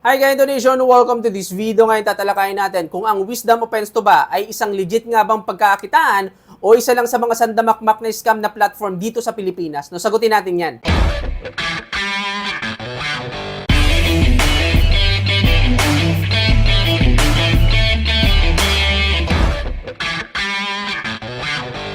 Hi guys, Indonesian! Welcome to this video. Ngayon tatalakayin natin kung ang Wisdom Opensto ba ay isang legit nga bang pagkakakitaan o isa lang sa mga sandamakmak na scam na platform dito sa Pilipinas. No, sagutin natin yan.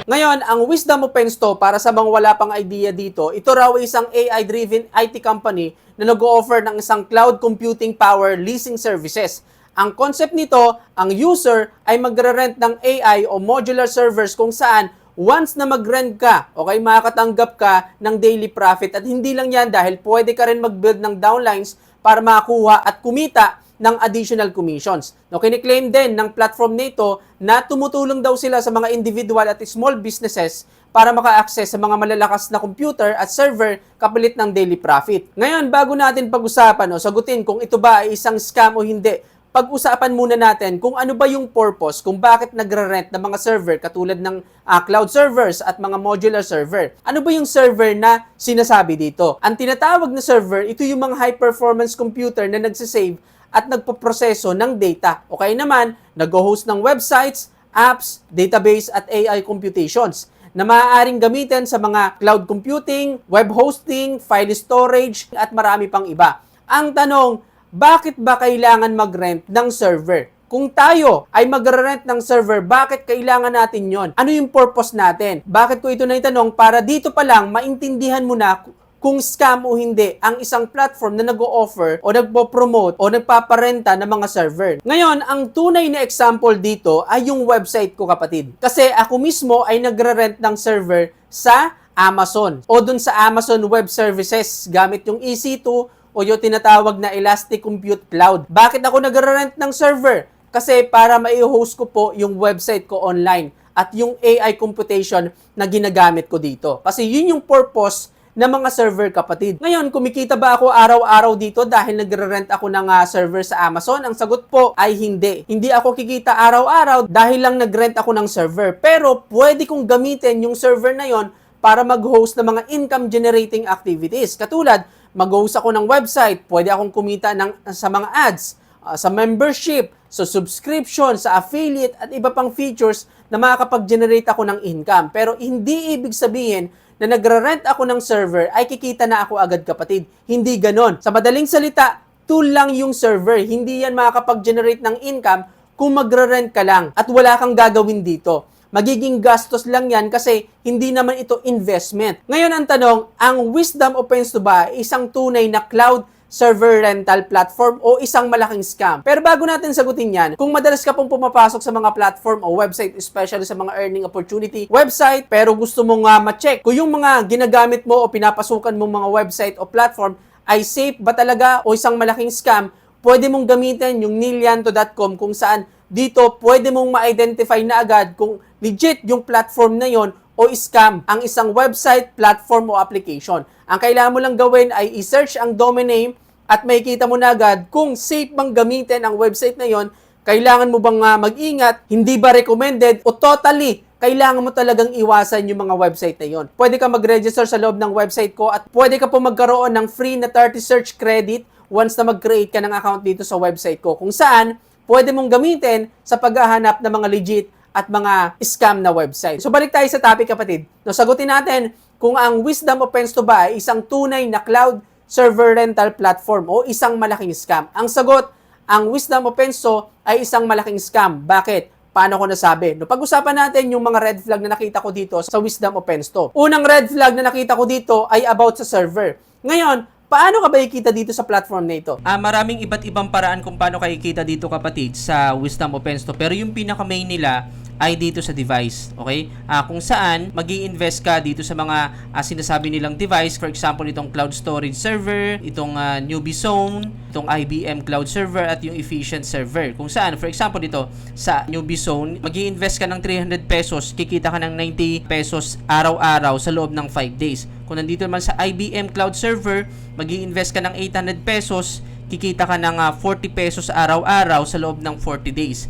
Ngayon, ang Wisdom Opensto, para sa mga wala pang idea dito, ito raw ay isang AI-driven IT company na nag-o-offer ng isang cloud computing power leasing services. Ang concept nito, ang user ay magre-rent ng AI o modular servers kung saan once na mag-rent ka, okay, makakatanggap ka ng daily profit. At hindi lang yan dahil pwede ka rin mag-build ng downlines para makakuha at kumita ng additional commissions. No, kiniklaim din ng platform nito na tumutulong daw sila sa mga individual at small businesses para maka-access sa mga malalakas na computer at server kapalit ng daily profit. Ngayon, bago natin pag-usapan o sagutin kung ito ba ay isang scam o hindi, pag-usapan muna natin kung ano ba yung purpose, kung bakit nagre-rent ng mga server katulad ng cloud servers at mga modular server. Ano ba yung server na sinasabi dito? Ang tinatawag na server, ito yung mga high-performance computer na nagsisave at nagpoproseso ng data. Okay naman, nag-host ng websites, apps, database at AI computations na maaaring gamitin sa mga cloud computing, web hosting, file storage at marami pang iba. Ang tanong, bakit ba kailangan mag-rent ng server? Kung tayo ay mag-rent ng server, bakit kailangan natin yon? Ano yung purpose natin? Bakit ko ito naitanong? Para dito pa lang maintindihan mo na kung scam o hindi ang isang platform na nag-o-offer o nagpo-promote o nagpaparenta ng mga server. Ngayon, ang tunay na example dito ay yung website ko, kapatid. Kasi ako mismo ay nagre-rent ng server sa Amazon o dun sa Amazon Web Services gamit yung EC2 o yung tinatawag na Elastic Compute Cloud. Bakit ako nagre-rent ng server? Kasi para mai-host ko po yung website ko online at yung AI computation na ginagamit ko dito. Kasi yun yung purpose ng mga server, kapatid. Ngayon, kumikita ba ako araw-araw dito dahil nagre-rent ako ng server sa Amazon? Ang sagot po ay hindi. Hindi ako kikita araw-araw dahil lang nag-rent ako ng server. Pero pwede kong gamitin yung server na yon para mag-host ng mga income-generating activities. Katulad, mag-host ako ng website, pwede akong kumita sa mga ads, sa membership, sa subscription, sa affiliate, at iba pang features na makakapag-generate ako ng income. Pero hindi ibig sabihin na nagre-rent ako ng server ay kikita na ako agad, kapatid. Hindi ganon. Sa madaling salita, tool lang yung server. Hindi yan makakapag-generate ng income kung magre-rent ka lang at wala kang gagawin dito. Magiging gastos lang yan kasi hindi naman ito investment. Ngayon ang tanong, ang Wisdom Opensto ba isang tunay na cloud server rental platform o isang malaking scam? Pero bago natin sagutin yan, kung madalas ka pong pumapasok sa mga platform o website, especially sa mga earning opportunity website, pero gusto mong ma-check kung yung mga ginagamit mo o pinapasukan mong mga website o platform ay safe ba talaga o isang malaking scam, pwede mong gamitin yung nilyanto.com kung saan dito pwede mong ma-identify na agad kung legit yung platform na yon o scam ang isang website, platform o application. Ang kailangan mo lang gawin ay i-search ang domain name at makikita mo na agad kung safe bang gamitin ang website na yon, kailangan mo bang mag-ingat, hindi ba recommended, o totally kailangan mo talagang iwasan yung mga website na yon. Pwede ka mag-register sa loob ng website ko at pwede ka po magkaroon ng free na 30 search credit once na mag-create ka ng account dito sa website ko, kung saan pwede mong gamitin sa paghahanap ng mga legit at mga scam na website. So balik tayo sa topic, kapatid. No, sagutin natin kung ang Wisdom Opensto ba ay isang tunay na cloud server rental platform o isang malaking scam. Ang sagot, ang Wisdom Opensto ay isang malaking scam. Bakit? Paano ko nasabi? No, pag-usapan natin yung mga red flag na nakita ko dito sa Wisdom Opensto. Unang red flag na nakita ko dito ay about sa server. Ngayon, paano ka ba ikita dito sa platform na ito? Maraming iba't ibang paraan kung paano ka ikita dito, kapatid, sa Wisdom Opensto. Pero yung pinaka-main nila ay dito sa device, okay? Kung saan magi-invest ka dito sa mga sinasabi nilang device. For example, itong cloud storage server, itong Newbie Zone, itong IBM cloud server at yung efficient server. Kung saan, for example, dito sa Newbie Zone, magi-invest ka ng 300 pesos, kikita ka ng 90 pesos araw-araw sa loob ng 5 days. Kung nandito naman sa IBM cloud server, magi-invest ka ng 800 pesos, kikita ka ng 40 pesos araw-araw sa loob ng 40 days.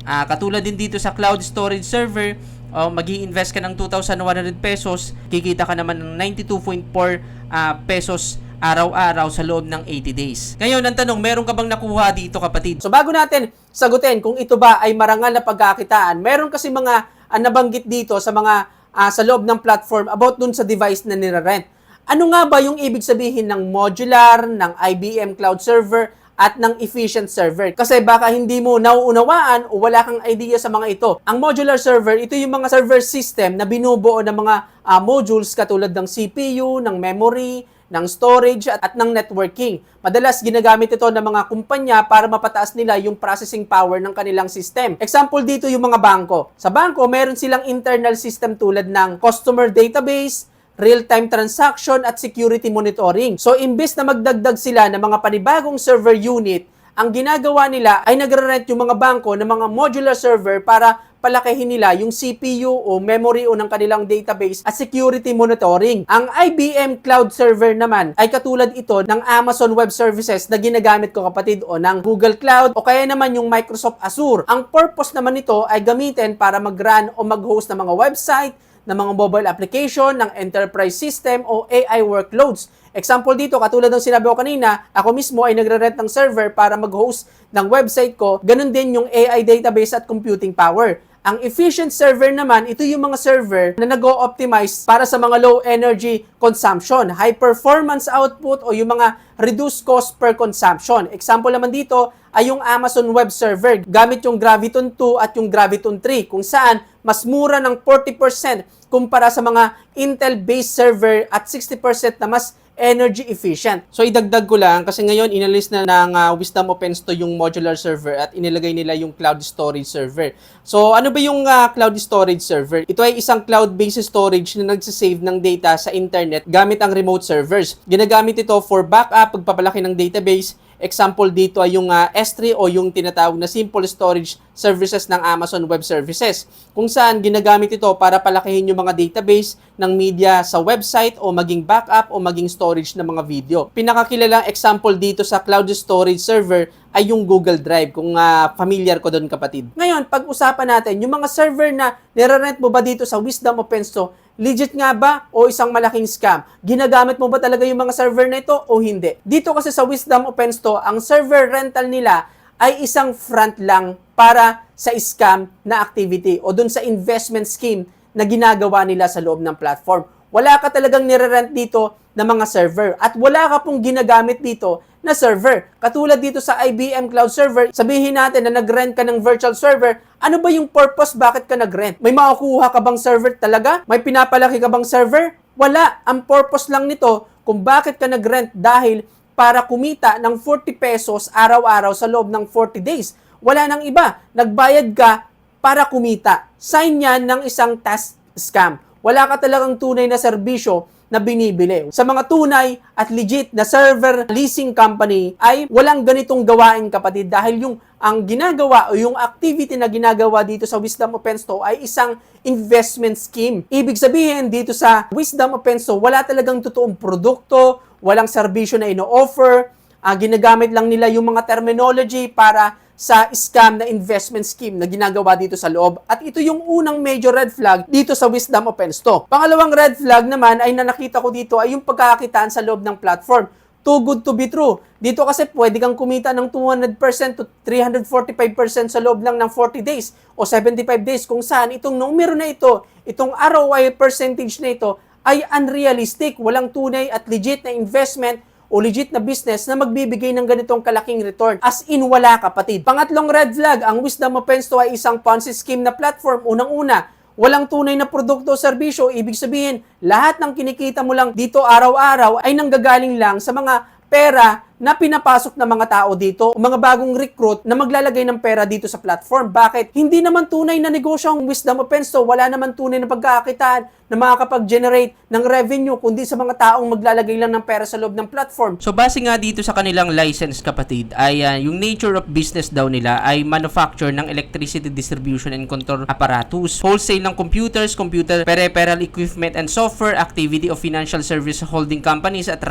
Katulad din dito sa cloud storage server, mag-i-invest ka ng 2,100 pesos, kikita ka naman ng 92.4 pesos araw-araw sa loob ng 80 days. Ngayon, ang tanong, meron ka bang nakuha dito, kapatid? So bago natin sagutin kung ito ba ay marangal na pagkakitaan, meron kasi mga nabanggit dito sa mga sa loob ng platform about dun sa device na nire-rent. Ano nga ba yung ibig sabihin ng modular, ng IBM Cloud Server, at ng efficient server? Kasi baka hindi mo nauunawaan o wala kang idea sa mga ito. Ang modular server, ito yung mga server system na binubuo ng mga modules katulad ng CPU, ng memory, ng storage at ng networking. Madalas ginagamit ito ng mga kumpanya para mapataas nila yung processing power ng kanilang system. Example dito yung mga bangko. Sa bangko, meron silang internal system tulad ng customer database, real-time transaction at security monitoring. So, imbes na magdagdag sila ng mga panibagong server unit, ang ginagawa nila ay nagre-rent yung mga bangko ng mga modular server para palakihin nila yung CPU o memory o ng kanilang database at security monitoring. Ang IBM Cloud Server naman ay katulad ito ng Amazon Web Services na ginagamit ko, kapatid, o ng Google Cloud o kaya naman yung Microsoft Azure. Ang purpose naman nito ay gamitin para mag-run o mag-host ng mga website, ng mga mobile application, ng enterprise system o AI workloads. Example dito, katulad ng sinabi ko kanina, ako mismo ay nagre-rent ng server para mag-host ng website ko. Ganun din yung AI database at computing power. Ang efficient server naman, ito yung mga server na nag-o-optimize para sa mga low energy consumption, high performance output o yung mga reduced cost per consumption. Example naman dito ay yung Amazon Web Server gamit yung Graviton 2 at yung Graviton 3 kung saan mas mura ng 40% kumpara sa mga Intel-based server at 60% na mas energy efficient. So idagdag ko lang kasi ngayon inalis na ng Wisdom OpenSto yung modular server at inilagay nila yung cloud storage server. So ano ba yung cloud storage server? Ito ay isang cloud-based storage na nagsasave ng data sa internet gamit ang remote servers. Ginagamit ito for backup, pagpapalaki ng database. Example dito ay yung S3 o yung tinatawag na simple storage services ng Amazon Web Services, kung saan ginagamit ito para palakihin yung mga database ng media sa website o maging backup o maging storage ng mga video. Pinakakilalang example dito sa cloud storage server ay yung Google Drive, kung familiar ko doon, kapatid. Ngayon, pag-usapan natin, yung mga server na nire-rent mo ba dito sa Wisdom OpenSto, legit nga ba o isang malaking scam? Ginagamit mo ba talaga yung mga server na ito o hindi? Dito kasi sa Wisdom OpenSto, ang server rental nila ay isang front lang para sa scam na activity o dun sa investment scheme na ginagawa nila sa loob ng platform. Wala ka talagang nire-rent dito na mga server at wala ka pong ginagamit dito na server. Katulad dito sa IBM Cloud Server, sabihin natin na nag-rent ka ng virtual server, ano ba yung purpose bakit ka nag-rent? May makukuha ka bang server talaga? May pinapalaki ka bang server? Wala. Ang purpose lang nito kung bakit ka nag-rent dahil para kumita ng 40 pesos araw-araw sa loob ng 40 days. Wala nang iba. Nagbayad ka para kumita. Sign yan ng isang tax scam. Wala ka talagang tunay na serbisyo na binibili. Sa mga tunay at legit na server leasing company ay walang ganitong gawain, kapatid, dahil yung ang ginagawa o yung activity na ginagawa dito sa Wisdom OpenSto ay isang investment scheme. Ibig sabihin dito sa Wisdom OpenSto, wala talagang totoong produkto, walang serbisyo na ino-offer, ginagamit lang nila yung mga terminology para sa scam na investment scheme na ginagawa dito sa loob. At ito yung unang major red flag dito sa Wisdom OpenSto. Pangalawang red flag naman ay nakita ko dito ay yung pagkakakitaan sa loob ng platform. Too good to be true. Dito kasi pwede kang kumita ng 200% to 345% sa loob lang ng 40 days o 75 days, kung saan itong numero na ito, itong ROI percentage na ito ay unrealistic. Walang tunay at legit na investment o legit na business na magbibigay ng ganitong kalaking return. As in, wala, kapatid. Pangatlong red flag, ang Wisdom OpenSto ay isang Ponzi scheme na platform. Unang-una, walang tunay na produkto o serbisyo. Ibig sabihin, lahat ng kinikita mo lang dito araw-araw ay nanggagaling lang sa mga pera na pinapasok ng mga tao dito, mga bagong recruit na maglalagay ng pera dito sa platform. Bakit? Hindi naman tunay na negosyo ang Wisdom OpenSto. Wala naman tunay na pagkakakitaan na makakapag-generate ng revenue, kundi sa mga taong maglalagay lang ng pera sa loob ng platform. So base nga dito sa kanilang license, kapatid, ay yung nature of business daw nila ay manufacture ng electricity distribution and control apparatus, wholesale ng computers, computer peripheral equipment and software, activity of financial service holding companies at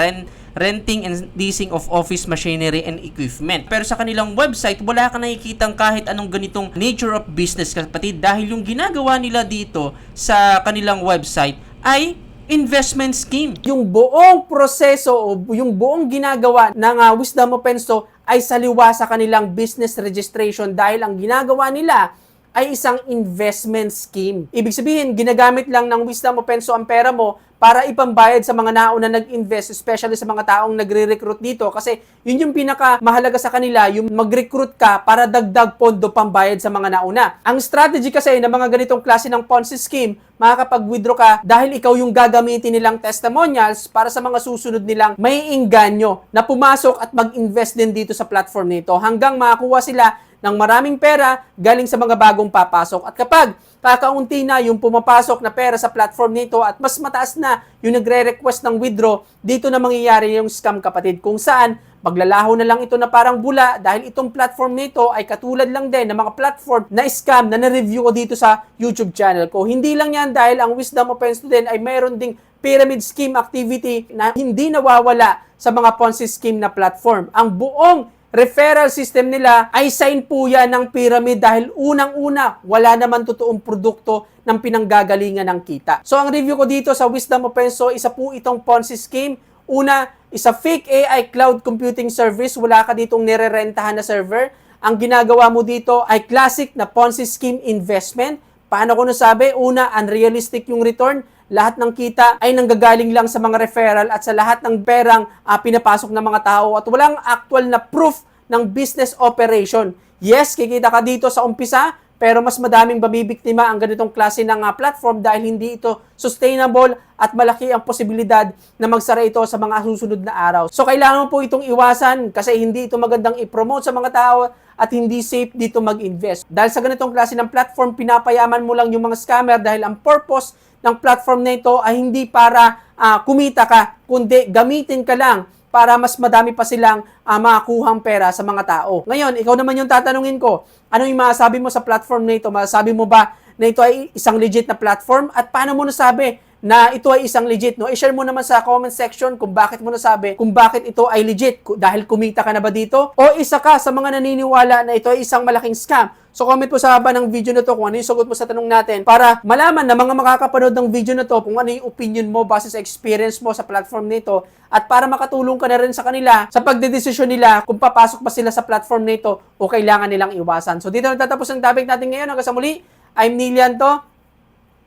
renting and leasing of office machinery and equipment. Pero sa kanilang website, wala ka nakikitang kahit anong ganitong nature of business, kapatid, dahil yung ginagawa nila dito sa kanilang website ay investment scheme. Yung buong proseso o yung buong ginagawa ng Wisdom Opensto ay saliwa sa kanilang business registration dahil ang ginagawa nila ay isang investment scheme. Ibig sabihin, ginagamit lang ng Wisdom Opensto ang pera mo para ipambayad sa mga nauna nag-invest, especially sa mga taong nagre-recruit dito kasi yun yung pinakamahalaga sa kanila, yung mag-recruit ka para dagdag pondo pambayad sa mga nauna. Ang strategy kasi ng mga ganitong klase ng Ponzi scheme, makakapag-withdraw ka dahil ikaw yung gagamitin nilang testimonials para sa mga susunod nilang may inganyo na pumasok at mag-invest din dito sa platform nito hanggang makakuha sila ng maraming pera galing sa mga bagong papasok. At kapag kakaunti na yung pumapasok na pera sa platform nito at mas mataas na yung nagre-request ng withdraw, dito na mangyayari yung scam, kapatid, kung saan maglalaho na lang ito na parang bula dahil itong platform nito ay katulad lang din ng mga platform na scam na na-review ko dito sa YouTube channel ko. Hindi lang yan dahil ang Wisdom Opensto din ay mayroon ding pyramid scheme activity na hindi nawawala sa mga Ponzi scheme na platform. Ang buong referral system nila ay sign po yan ng pyramid dahil unang-una, wala naman totoong produkto ng pinanggagalingan ng kita. So ang review ko dito sa Wisdom Opensto, isa po itong Ponzi scheme. Una, isa fake AI cloud computing service, wala ka ditong nirerentahan na server. Ang ginagawa mo dito ay classic na Ponzi scheme investment. Paano ko nasabi? Una, unrealistic yung return. Lahat ng kita ay nanggagaling lang sa mga referral at sa lahat ng perang pinapasok ng mga tao at walang actual na proof ng business operation. Yes, kikita ka dito sa umpisa, pero mas madaming babibiktima ang ganitong klase ng platform dahil hindi ito sustainable at malaki ang posibilidad na magsara ito sa mga susunod na araw. So kailangan mo po itong iwasan kasi hindi ito magandang i-promote sa mga tao at hindi safe dito mag-invest. Dahil sa ganitong klase ng platform, pinapayaman mo lang yung mga scammer dahil ang purpose ng platform na ito ay hindi para kumita ka, kundi gamitin ka lang para mas madami pa silang makakuhang pera sa mga tao. Ngayon, ikaw naman yung tatanungin ko, ano yung masasabi mo sa platform na ito? Masasabi mo ba na ito ay isang legit na platform? At paano mo nasabi na ito ay isang legit? No? I-share mo naman sa comment section kung bakit mo nasabi kung bakit ito ay legit. Dahil kumita ka na ba dito? O isa ka sa mga naniniwala na ito ay isang malaking scam? So comment po sa haba ng video na to kung ano yung sagot mo sa tanong natin para malaman na mga makakapanood ng video na to kung ano yung opinion mo base sa experience mo sa platform nito at para makatulong ka na rin sa kanila sa pagdedesisyon nila kung papasok ba sila sa platform nito o kailangan nilang iwasan. So dito nagtatapos ang topic natin ngayon. Hanggang sa muli, I'm Nilian to.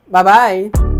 Bye-bye!